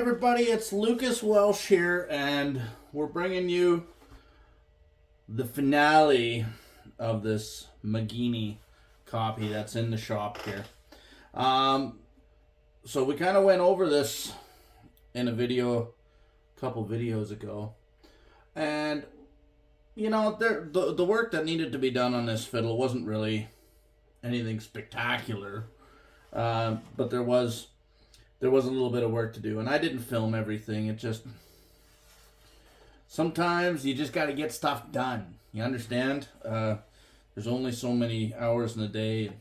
everybody, it's Lucas Welsh here, and we're bringing you the finale of this Maggini copy that's in the shop here. So we kind of went over this in a video a couple videos ago, and you know, the work that needed to be done on this fiddle wasn't really anything spectacular, but there was a little bit of work to do, and I didn't film everything. It just, sometimes you just got to get stuff done. You understand? There's only so many hours in a day.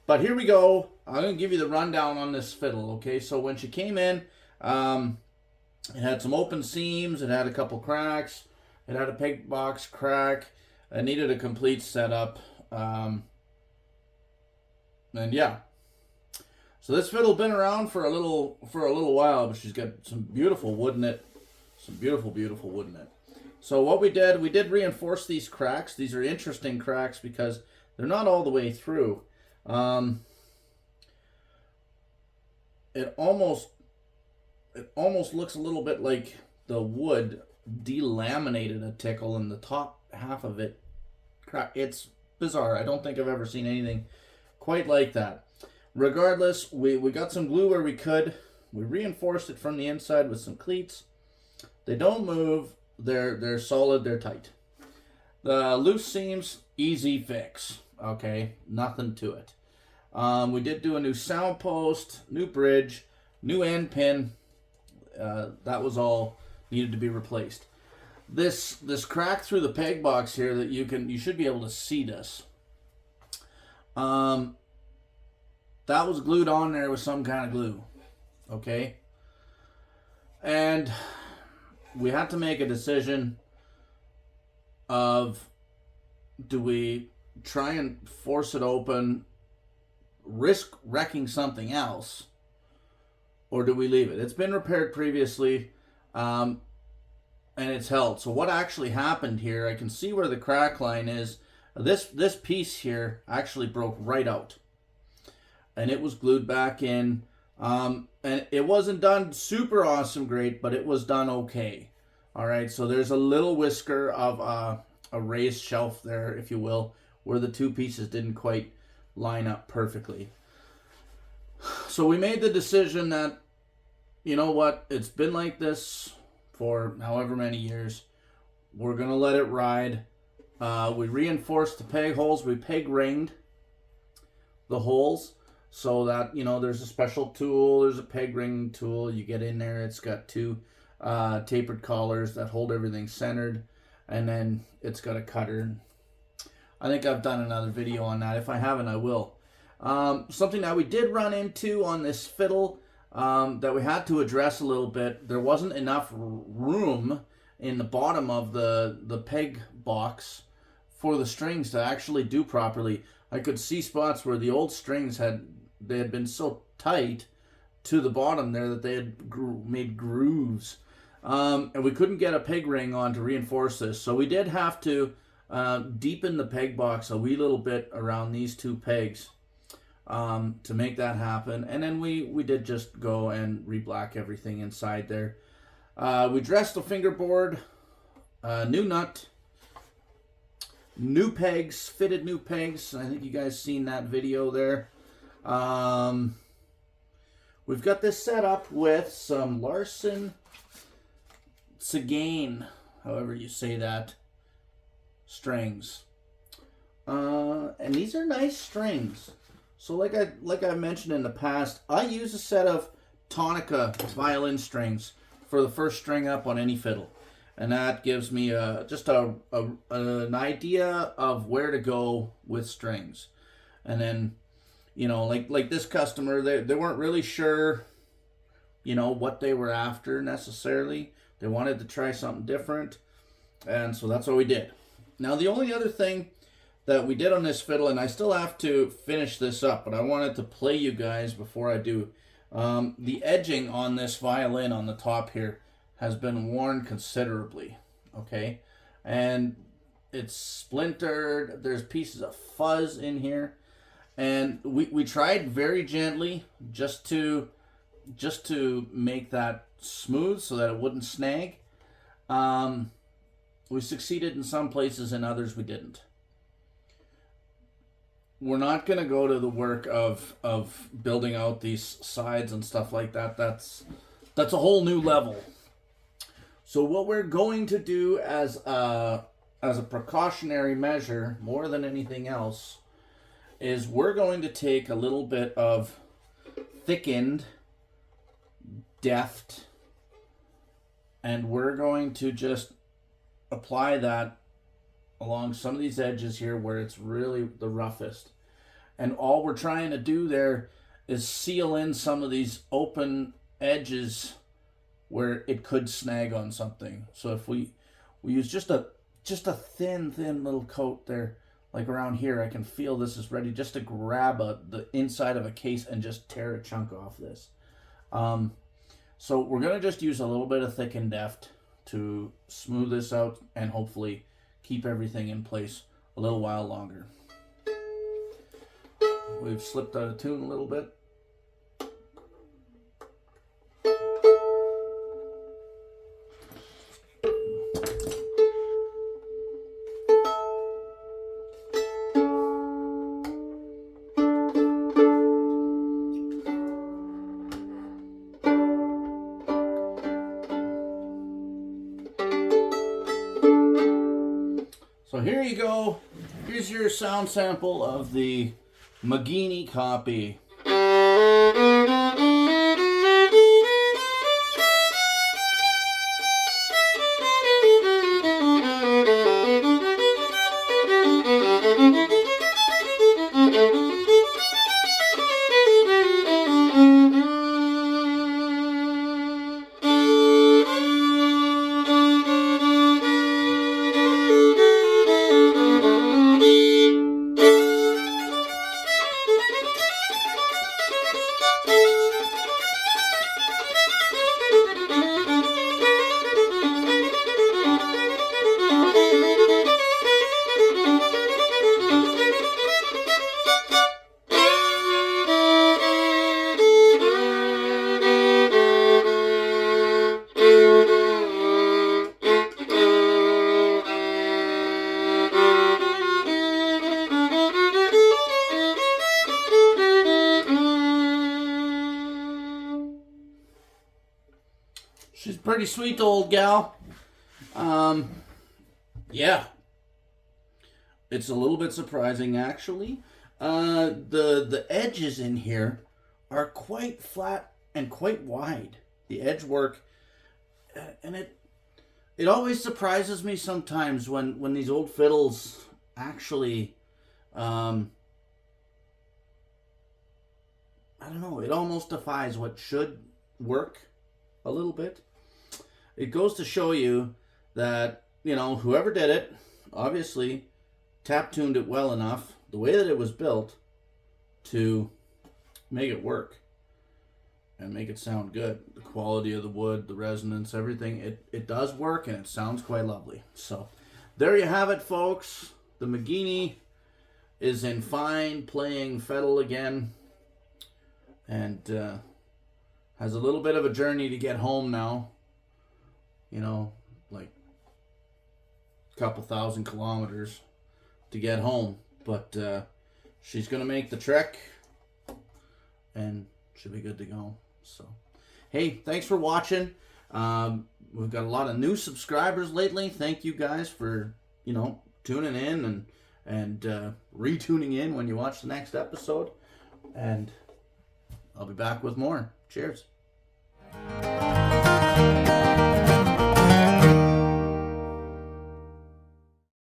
But here we go. I'm going to give you the rundown on this fiddle, okay? So when she came in, it had some open seams. It had a couple cracks. It had a peg box crack. It needed a complete setup. And yeah. So this fiddle been around for a little while, but she's got some beautiful wood in it. Some beautiful wood in it. So what we did reinforce these cracks. These are interesting cracks because they're not all the way through. It almost looks a little bit like the wood delaminated a tickle and the top half of it crack. It's bizarre. I don't think I've ever seen anything quite like that. Regardless, we got some glue where we could. We reinforced it from the inside with some cleats. They don't move. They're solid. They're tight. The loose seams, easy fix. Okay, nothing to it. We did do a new sound post, new bridge, new end pin. That was all needed to be replaced. This crack through the peg box here that you should be able to see this. That was glued on there with some kind of glue, okay? And we had to make a decision of, do we try and force it open, risk wrecking something else, or do we leave it? It's been repaired previously, and it's held. So what actually happened here, I can see where the crack line is. This piece here actually broke right out. And it was glued back in, and it wasn't done super awesome great, but it was done okay. All right, so there's a little whisker of a raised shelf there, if you will, where the two pieces didn't quite line up perfectly. So we made the decision that, you know what, it's been like this for however many years. We're gonna let it ride. We reinforced the peg holes. We peg ringed the holes, so that, you know, there's a special tool, there's a peg ring tool. You get in there, it's got two tapered collars that hold everything centered, and then it's got a cutter. I think I've done another video on that. If I haven't, I will. Something that we did run into on this fiddle that we had to address a little bit, there wasn't enough room in the bottom of the peg box for the strings to actually do properly. I could see spots where the old strings had been so tight to the bottom there that they had made grooves. And we couldn't get a peg ring on to reinforce this. So we did have to deepen the peg box a wee little bit around these two pegs to make that happen. And then we did just go and re-black everything inside there. We dressed the fingerboard, new nut, new pegs, fitted new pegs. I think you guys seen that video there. We've got this set up with some Larson Sagane, however you say that, strings. And these are nice strings. So like I mentioned in the past, I use a set of Tonica violin strings for the first string up on any fiddle. And that gives me just an idea of where to go with strings. And then, you know, like this customer, they weren't really sure, you know, what they were after necessarily. They wanted to try something different. And so that's what we did. Now, the only other thing that we did on this fiddle, and I still have to finish this up, but I wanted to play you guys before I do. The edging on this violin on the top here has been worn considerably, okay? And it's splintered. There's pieces of fuzz in here. And we tried very gently just to just to make that smooth so that it wouldn't snag. We succeeded in some places, and others we didn't. We're not going to go to the work of building out these sides and stuff like that. That's a whole new level. So what we're going to do as a precautionary measure, more than anything else, is we're going to take a little bit of thickened, deft, and we're going to just apply that along some of these edges here where it's really the roughest. And all we're trying to do there is seal in some of these open edges where it could snag on something. So if we use just a thin little coat there, like around here, I can feel this is ready just to grab the inside of a case and just tear a chunk off this. So we're going to just use a little bit of thick and deft to smooth this out and hopefully keep everything in place a little while longer. We've slipped out of tune a little bit. So here you go. Here's your sound sample of the Maggini copy. She's a pretty sweet old gal. Yeah. It's a little bit surprising, actually. The edges in here are quite flat and quite wide. The edge work, and it always surprises me sometimes when these old fiddles actually, I don't know, it almost defies what should work a little bit. It goes to show you that, you know, whoever did it, obviously tap tuned it well enough, the way that it was built, to make it work and make it sound good. The quality of the wood, the resonance, everything, it does work, and it sounds quite lovely. So there you have it, folks. The Maggini is in fine playing fiddle again, and has a little bit of a journey to get home now. You know, like a couple thousand kilometers to get home. But she's going to make the trek, and she'll be good to go. So, hey, thanks for watching. We've got a lot of new subscribers lately. Thank you guys for, you know, tuning in and retuning in when you watch the next episode. And I'll be back with more. Cheers.